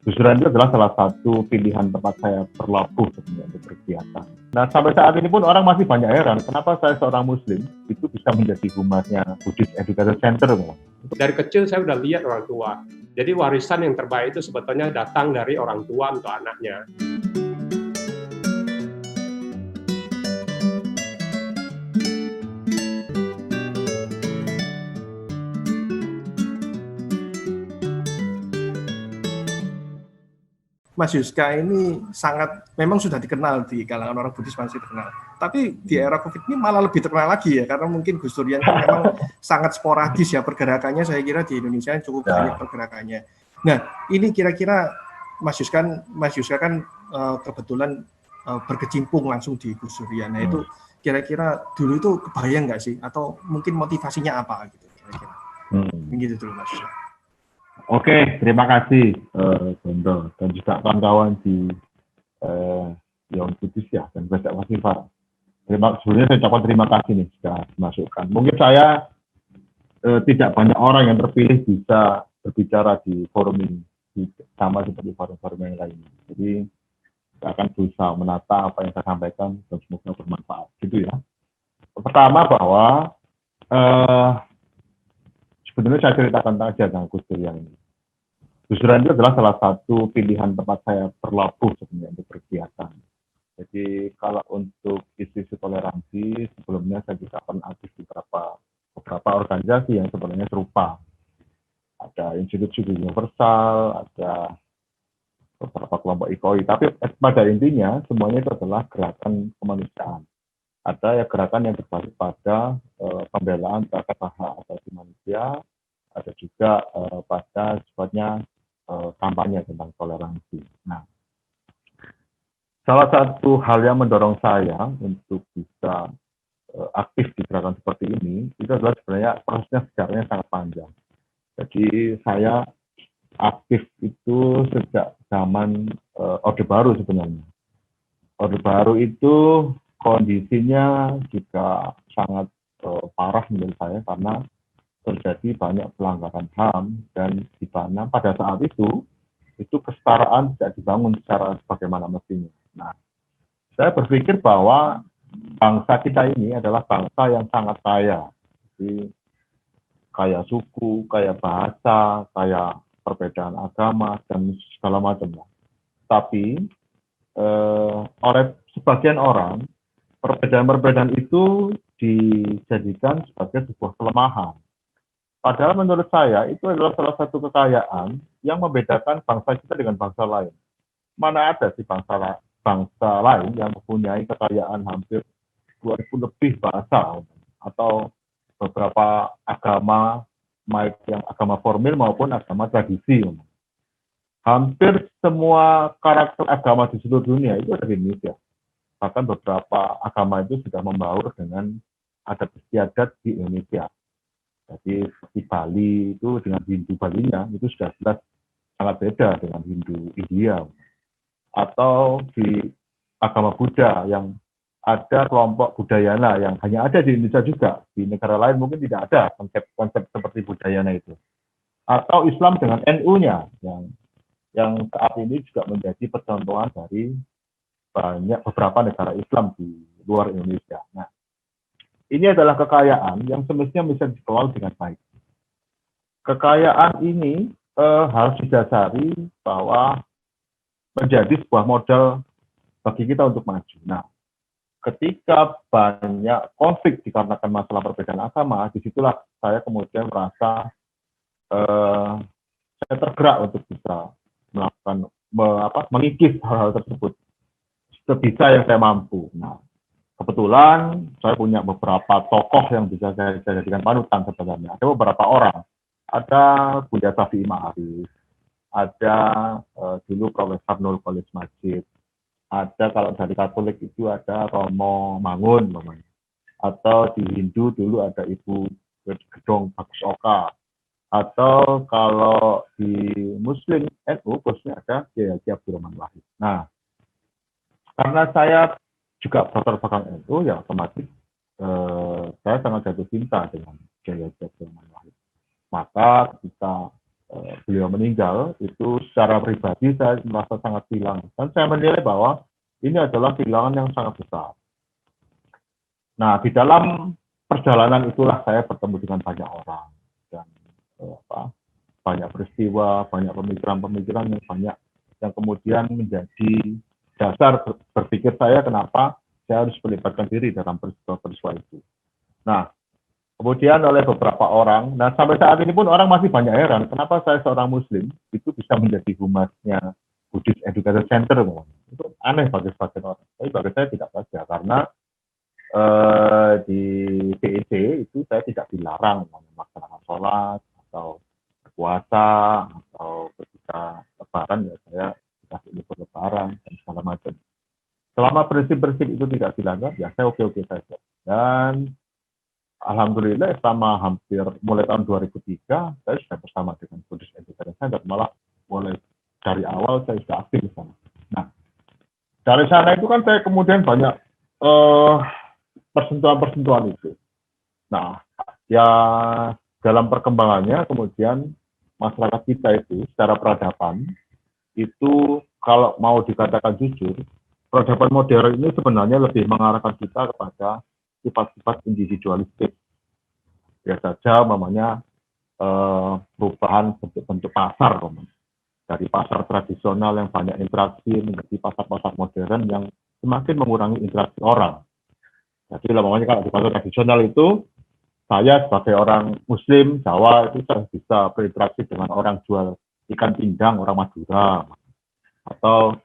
Gusuran itu adalah salah satu pilihan tempat saya berlabuh sebenarnya untuk berkegiatan. Nah, sampai saat ini pun orang masih banyak heran, kenapa saya seorang Muslim itu bisa menjadi humasnya Buddhist Education Center. Dari kecil saya udah lihat orang tua. Jadi warisan yang terbaik itu sebetulnya datang dari orang tua untuk anaknya. Mas Yuska ini memang sudah dikenal di kalangan orang Buddhis, masih terkenal. Tapi di era COVID ini malah lebih terkenal lagi ya, karena mungkin Gus Durian kan memang sangat sporadis ya pergerakannya. Saya kira di Indonesia cukup banyak pergerakannya. Nah, ini kira-kira Mas Yuska kan kebetulan berkecimpung langsung di Gus Durian. Nah, itu kira-kira dulu itu kebayang nggak sih? Atau mungkin motivasinya apa gitu kira-kira? Begitu dulu Mas Yuska. Oke, terima kasih Gondo dan juga kawan-kawan di Young Buddhis ya dan Badak Wasifar. Sebelumnya saya ucapkan terima kasih nih sudah dimasukkan. Mungkin saya tidak banyak orang yang terpilih bisa berbicara di forum ini sama seperti forum-forum yang lainnya. Jadi saya akan berusaha menata apa yang saya sampaikan dan semoga bermanfaat. Gitu ya. Pertama bahwa sebetulnya saya ceritakan aja tentang Gus Durian ini. Gus Durian itu adalah salah satu pilihan tempat saya berlabuh sebenarnya untuk berkegiatan. Jadi kalau untuk isu-isu toleransi, sebelumnya saya juga pernah aktif di beberapa organisasi yang sebenarnya serupa. Ada Institut Studi Universal, ada beberapa kelompok IKOI, tapi pada intinya semuanya itu adalah gerakan kemanusiaan. Ada ya gerakan yang berbasis pada pembelaan terhadap hak asasi manusia, ada juga pada sifatnya kampanye tentang toleransi. Nah, salah satu hal yang mendorong saya untuk bisa aktif di gerakan seperti ini, itu adalah sebenarnya prosesnya sejarahnya sangat panjang. Jadi saya aktif itu sejak zaman Orde Baru sebenarnya. Orde Baru itu kondisinya juga sangat parah menurut saya karena terjadi banyak pelanggaran HAM dan di mana pada saat itu kesetaraan tidak dibangun secara sebagaimana mestinya. Nah, saya berpikir bahwa bangsa kita ini adalah bangsa yang sangat kaya. Jadi, kaya suku, kaya bahasa, kaya perbedaan agama, dan segala macam. Tapi, oleh sebagian orang, perbedaan-perbedaan itu dijadikan sebagai sebuah kelemahan. Padahal menurut saya itu adalah salah satu kekayaan yang membedakan bangsa kita dengan bangsa lain. Mana ada sih bangsa lain yang mempunyai kekayaan hampir 2000 lebih bahasa atau beberapa agama, baik yang agama formil maupun agama tradisi. Hampir semua karakter agama di seluruh dunia itu ada di Indonesia. Bahkan beberapa agama itu sudah membaur dengan adat istiadat di Indonesia. Jadi di Bali itu dengan Hindu Balinya itu sudah jelas sangat beda dengan Hindu India. Atau di agama Buddha yang ada kelompok Budayana yang hanya ada di Indonesia juga. Di negara lain mungkin tidak ada konsep seperti Budayana itu. Atau Islam dengan NU-nya yang saat ini juga menjadi percontohan dari beberapa negara Islam di luar Indonesia. Nah, ini adalah kekayaan yang semestinya bisa dikelola dengan baik. Kekayaan ini harus didasari bahwa menjadi sebuah modal bagi kita untuk maju. Nah, ketika banyak konflik dikarenakan masalah perbedaan agama, disitulah saya kemudian merasa saya tergerak untuk bisa melakukan mengikis hal-hal tersebut sebisa yang saya mampu. Nah, kebetulan saya punya beberapa tokoh yang bisa saya jadikan panutan sebenarnya. Ada beberapa orang. Ada Buya Syafi'i Ma'arif, ada dulu Profesor Nurul Khalis Majid, ada kalau dari Katolik itu ada Romo Mangun, atau di Hindu dulu ada Ibu Gedong Bagus Oka, atau kalau di Muslim NU khususnya ada Kiai Haji Abdurrahman Wahid. Nah, karena saya juga berpegang NU, ya otomatis saya sangat jatuh cinta dengan Kiai Haji Abdurrahman Wahid. Maka ketika beliau meninggal, itu secara pribadi saya merasa sangat hilang. Dan saya menilai bahwa ini adalah kehilangan yang sangat besar. Nah, di dalam perjalanan itulah saya bertemu dengan banyak orang. Dan banyak peristiwa, banyak pemikiran-pemikiran yang banyak yang kemudian menjadi dasar berpikir saya kenapa saya harus melibatkan diri dalam peristiwa itu. Nah, kemudian oleh beberapa orang, nah sampai saat ini pun orang masih banyak heran, kenapa saya seorang Muslim itu bisa menjadi humasnya Buddhist Education Center. Itu aneh bagi sebagian orang. Tapi bagi saya tidak saja, karena di PEC itu saya tidak dilarang melaksanakan sholat atau puasa atau ketika lebaran ya saya dikasih libur lebaran dan segala macam. Selama prinsip-prinsip itu tidak dilanggar, ya saya oke-oke saja. Dan alhamdulillah selama hampir mulai tahun 2003 saya sudah bersama dengan Buddhist Education Center, malah mulai dari awal saya sudah aktif di sana. Nah, dari sana itu kan saya kemudian banyak persentuhan-persentuhan itu. Nah, ya dalam perkembangannya kemudian masyarakat kita itu secara peradaban itu kalau mau dikatakan jujur, peradaban modern ini sebenarnya lebih mengarahkan kita kepada sifat-sifat individualistik. Ya saja, mamanya perubahan bentuk-bentuk pasar, dari pasar tradisional yang banyak interaksi menjadi pasar-pasar modern yang semakin mengurangi interaksi orang. Jadi namanya kalau di pasar tradisional itu, saya sebagai orang Muslim Jawa itu saya bisa berinteraksi dengan orang jual ikan pindang, orang Madura, atau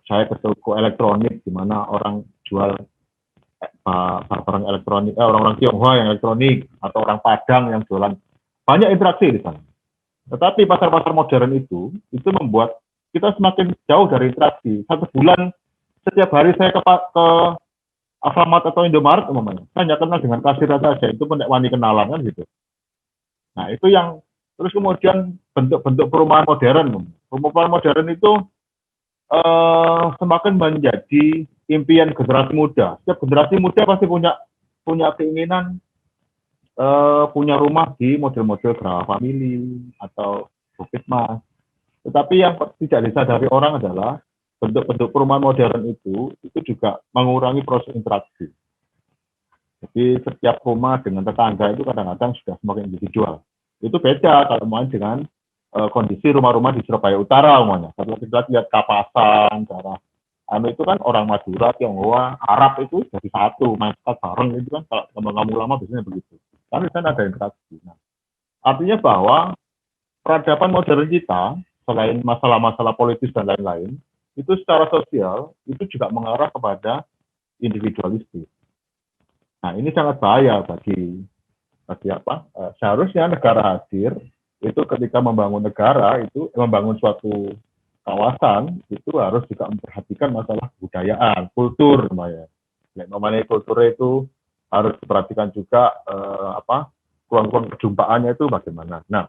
saya ke toko elektronik di mana orang jual barang elektronik, orang-orang Tionghoa yang elektronik, atau orang Padang yang jualan, banyak interaksi di sana. Tetapi pasar-pasar modern itu membuat kita semakin jauh dari interaksi. Satu bulan setiap hari saya ke Alfamart atau Indomaret umumnya, saya hanya kenal dengan kasirnya saja, itu pun tidak wani kenalan kan gitu. Nah itu yang terus kemudian bentuk-bentuk perumahan modern. Perumahan modern itu semakin menjadi impian generasi muda. Setiap generasi muda pasti punya keinginan punya rumah di model-model Geraha Family atau Bukit Mas. Tetapi yang tidak disadari orang adalah bentuk-bentuk perumahan modern itu juga mengurangi proses interaksi. Jadi setiap rumah dengan tetangga itu kadang-kadang sudah semakin individual. Itu beda kalau mau dengan kondisi rumah-rumah di Surabaya Utara umumnya. Kalau kita lihat Kapasan, daerah itu kan orang Madura, Tionghoa, Arab itu jadi satu, masyarakat bareng itu kan kalau kamu lama biasanya begitu. Tapi di sana ada interaksi. Nah, artinya bahwa peradaban modern kita selain masalah-masalah politis dan lain-lain, itu secara sosial itu juga mengarah kepada individualistis. Nah, ini sangat bahaya bagi apa? Seharusnya negara hadir itu ketika membangun negara itu membangun suatu kawasan itu harus juga memperhatikan masalah kebudayaan, kultur namanya. Namanya kultur itu harus diperhatikan juga ruang-ruang perjumpaannya itu bagaimana. Nah,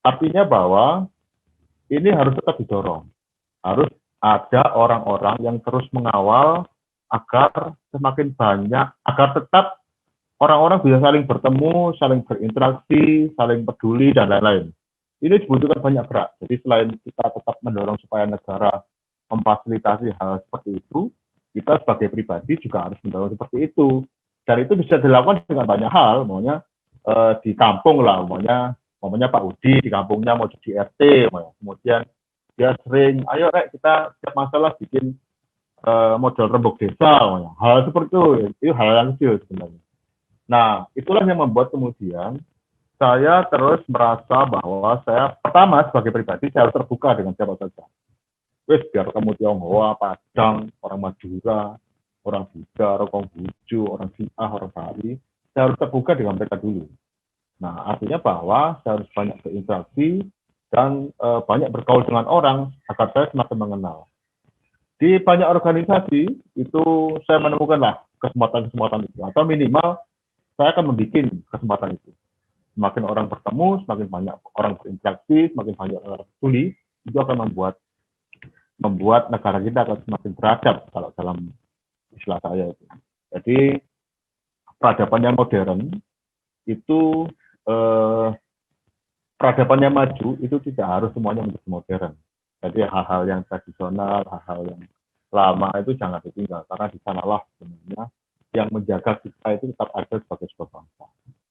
artinya bahwa ini harus tetap didorong. Harus ada orang-orang yang terus mengawal agar semakin banyak, agar tetap orang-orang bisa saling bertemu, saling berinteraksi, saling peduli, dan lain-lain. Ini dibutuhkan banyak gerak. Jadi selain kita tetap mendorong supaya negara memfasilitasi hal seperti itu, kita sebagai pribadi juga harus mendorong seperti itu. Dan itu bisa dilakukan dengan banyak hal, maunya di kampung lah, maunya Pak Udi di kampungnya mau jadi RT, kemudian dia sering, ayo Rek, kita setiap masalah bikin model rembuk desa, hal seperti itu hal yang kecil sebenarnya. Nah, itulah yang membuat kemudian saya terus merasa bahwa saya pertama sebagai pribadi saya harus terbuka dengan siapa saja. Wes biar kamu Tionghoa, Padang, orang Madura, orang Buddha, orang Konghucu, orang Syiah, orang Bali, saya harus terbuka dengan mereka dulu. Nah, artinya bahwa saya harus banyak berinteraksi dan banyak bergaul dengan orang agar saya semakin mengenal. Di banyak organisasi itu saya menemukanlah kesempatan-kesempatan itu, atau minimal saya akan membuat kesempatan itu. Semakin orang bertemu, semakin banyak orang berinteraksi, semakin banyak orang peduli, itu akan membuat negara kita akan semakin beradab kalau dalam istilah saya itu. Jadi peradaban yang modern itu peradabannya maju itu tidak harus semuanya menjadi modern. Jadi hal-hal yang tradisional, hal-hal yang lama itu jangan ditinggal, karena di sanalah sebenarnya yang menjaga kita itu tetap ada sebagai sebuah bangsa.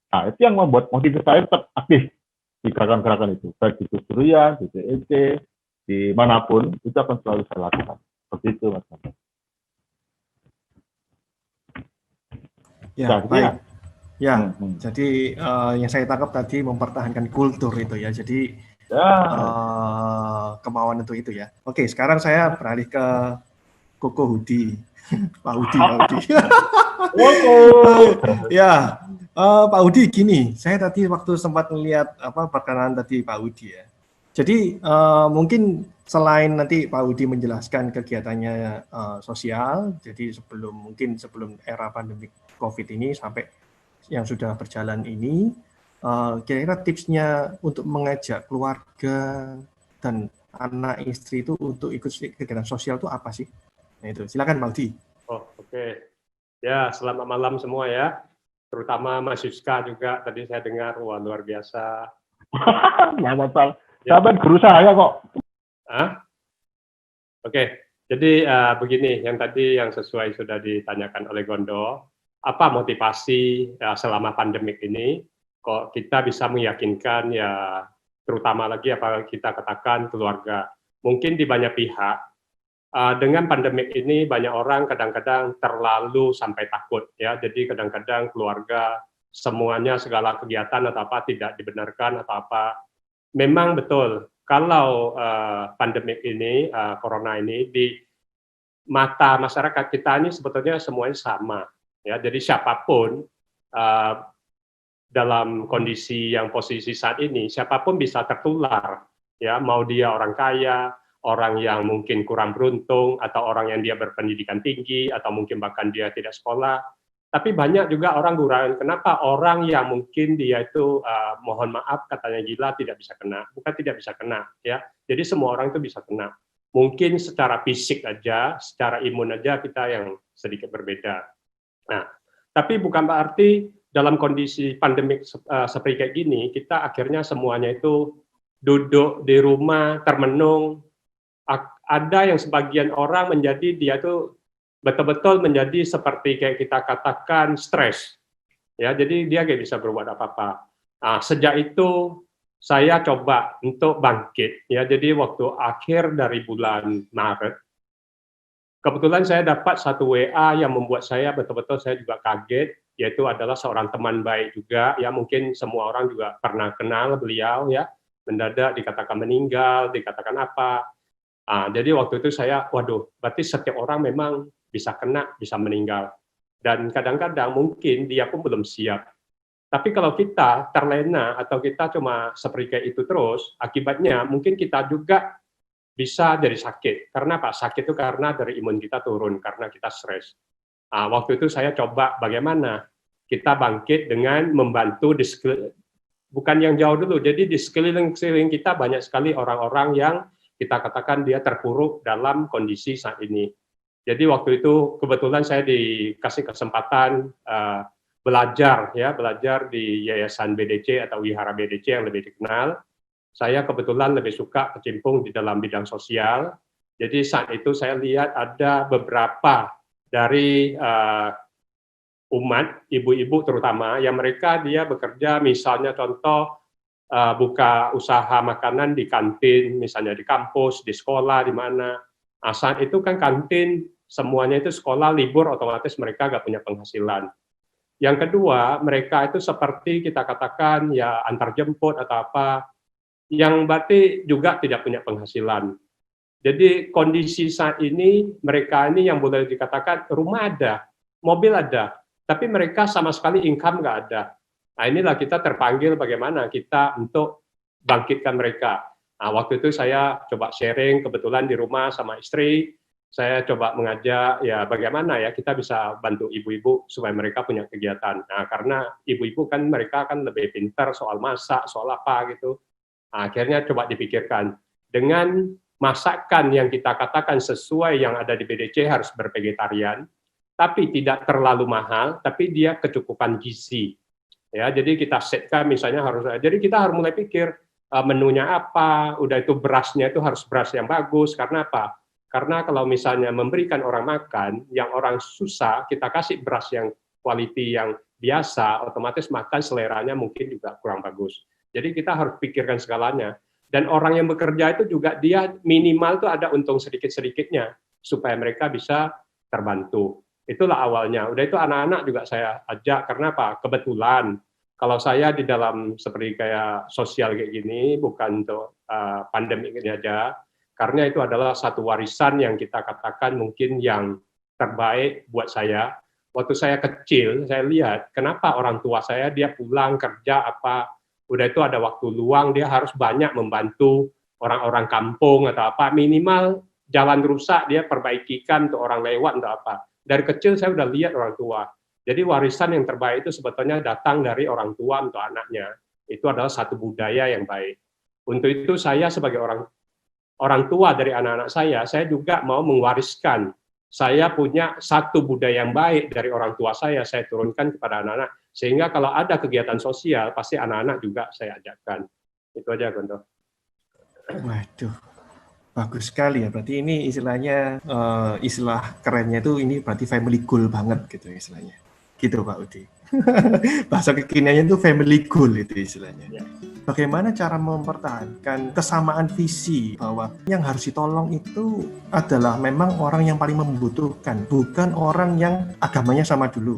Nah, itu yang membuat motivasi saya tetap aktif di gerakan-gerakan itu, baik di Gus Durian, di DEC, di manapun, itu akan selalu saya lakukan. Seperti itu, Mas. Ya, baik. Ya, Hmm. jadi yang saya tangkap tadi mempertahankan kultur itu ya. Jadi kemauan untuk itu ya. Oke, sekarang saya beralih ke Koko Hudi. Pak Hudi. Ya, Pak Hudi gini, saya tadi waktu sempat melihat perkenalan tadi Pak Hudi ya. Jadi mungkin selain nanti Pak Hudi menjelaskan kegiatannya sosial, jadi sebelum era pandemi COVID ini sampai yang sudah berjalan ini, kira-kira tipsnya untuk mengajak keluarga dan anak istri itu untuk ikut kegiatan sosial itu apa sih? Nah itu, silakan Pak Hudi. Oh, oke. Ya, selamat malam semua ya. Terutama Mas Yuska juga, tadi saya dengar, wah luar biasa. Selamat malam. Sahabat guru saya kok. Oke, jadi begini, yang tadi yang sesuai sudah ditanyakan oleh Gondo, apa motivasi selama pandemik ini, kok kita bisa meyakinkan ya, terutama lagi apa kita katakan keluarga. Mungkin di banyak pihak, dengan pandemik ini banyak orang kadang-kadang terlalu sampai takut ya, jadi kadang-kadang keluarga semuanya segala kegiatan atau apa tidak dibenarkan atau apa. Memang betul, kalau pandemik ini, corona ini di mata masyarakat kita ini sebetulnya semuanya sama. Ya, jadi siapapun dalam kondisi yang posisi saat ini, siapapun bisa tertular. Ya, mau dia orang kaya, orang yang mungkin kurang beruntung, atau orang yang dia berpendidikan tinggi, atau mungkin bahkan dia tidak sekolah. Tapi banyak juga orang gurauan, kenapa orang yang mungkin dia itu mohon maaf katanya gila tidak bisa kena, bukan tidak bisa kena ya. Jadi semua orang itu bisa kena. Mungkin secara fisik aja, secara imun aja kita yang sedikit berbeda. Nah, tapi bukan berarti dalam kondisi pandemik seperti kayak gini kita akhirnya semuanya itu duduk di rumah termenung. Ada yang sebagian orang menjadi dia tuh betul-betul menjadi seperti kayak kita katakan stres, ya. Jadi dia nggak bisa berbuat apa-apa. Nah, sejak itu saya coba untuk bangkit, ya. Jadi waktu akhir dari bulan Maret, kebetulan saya dapat satu WA yang membuat saya betul-betul saya juga kaget, yaitu adalah seorang teman baik juga, ya mungkin semua orang juga pernah kenal beliau, ya. Mendadak dikatakan meninggal, dikatakan apa. Jadi waktu itu saya, waduh, berarti setiap orang memang bisa kena, bisa meninggal. Dan kadang-kadang mungkin dia pun belum siap. Tapi kalau kita terlena atau kita cuma seperti kayak itu terus, akibatnya mungkin kita juga bisa jadi sakit. Karena apa? Sakit itu karena dari imun kita turun, karena kita stres. Waktu itu saya coba bagaimana kita bangkit dengan membantu bukan yang jauh dulu, jadi di sekeliling kita banyak sekali orang-orang yang kita katakan dia terpuruk dalam kondisi saat ini. Jadi waktu itu kebetulan saya dikasih kesempatan belajar di Yayasan BDC atau Wihara BDC yang lebih dikenal. Saya kebetulan lebih suka kecimpung di dalam bidang sosial. Jadi saat itu saya lihat ada beberapa dari umat, ibu-ibu terutama, yang mereka dia bekerja misalnya contoh buka usaha makanan di kantin, misalnya di kampus, di sekolah, di mana. Saat itu kan kantin, semuanya itu sekolah libur, otomatis mereka nggak punya penghasilan. Yang kedua, mereka itu seperti kita katakan ya antar jemput atau apa, yang berarti juga tidak punya penghasilan. Jadi kondisi saat ini, mereka ini yang boleh dikatakan rumah ada, mobil ada, tapi mereka sama sekali income nggak ada. Nah, inilah kita terpanggil bagaimana kita untuk bangkitkan mereka. Nah, waktu itu saya coba sharing kebetulan di rumah sama istri, saya coba mengajak ya bagaimana ya kita bisa bantu ibu-ibu supaya mereka punya kegiatan. Nah, karena ibu-ibu kan mereka kan lebih pintar soal masak, soal apa gitu. Nah, akhirnya coba dipikirkan dengan masakan yang kita katakan sesuai yang ada di BDC harus bervegetarian, tapi tidak terlalu mahal, tapi dia kecukupan gizi. Ya, jadi kita setkan misalnya harus, jadi kita harus mulai pikir menunya apa, udah itu berasnya itu harus beras yang bagus. Karena apa? Karena kalau misalnya memberikan orang makan, yang orang susah, kita kasih beras yang quality yang biasa, otomatis makan seleranya mungkin juga kurang bagus. Jadi kita harus pikirkan segalanya. Dan orang yang bekerja itu juga dia minimal tuh ada untung sedikit-sedikitnya, supaya mereka bisa terbantu. Itulah awalnya. Udah itu anak-anak juga saya ajak, karena apa? Kebetulan kalau saya di dalam seperti kayak sosial kayak gini, bukan untuk pandemi ini aja, karena itu adalah satu warisan yang kita katakan mungkin yang terbaik buat saya. Waktu saya kecil, saya lihat kenapa orang tua saya dia pulang kerja apa, udah itu ada waktu luang dia harus banyak membantu orang-orang kampung atau apa, minimal jalan rusak dia perbaikikan untuk orang lewat atau apa. Dari kecil saya udah lihat orang tua. Jadi warisan yang terbaik itu sebetulnya datang dari orang tua untuk anaknya. Itu adalah satu budaya yang baik. Untuk itu saya sebagai orang tua dari anak-anak saya juga mau mewariskan. Saya punya satu budaya yang baik dari orang tua saya turunkan kepada anak-anak. Sehingga kalau ada kegiatan sosial, pasti anak-anak juga saya ajakkan. Itu aja, Gonto. Waduh, bagus sekali ya. Berarti ini istilahnya, istilah kerennya itu ini berarti family goal banget gitu istilahnya. Gitu Pak Udi. Bahasa kekiniannya itu family goal itu istilahnya. Ya. Bagaimana cara mempertahankan kesamaan visi bahwa yang harus ditolong itu adalah memang orang yang paling membutuhkan, bukan orang yang agamanya sama dulu.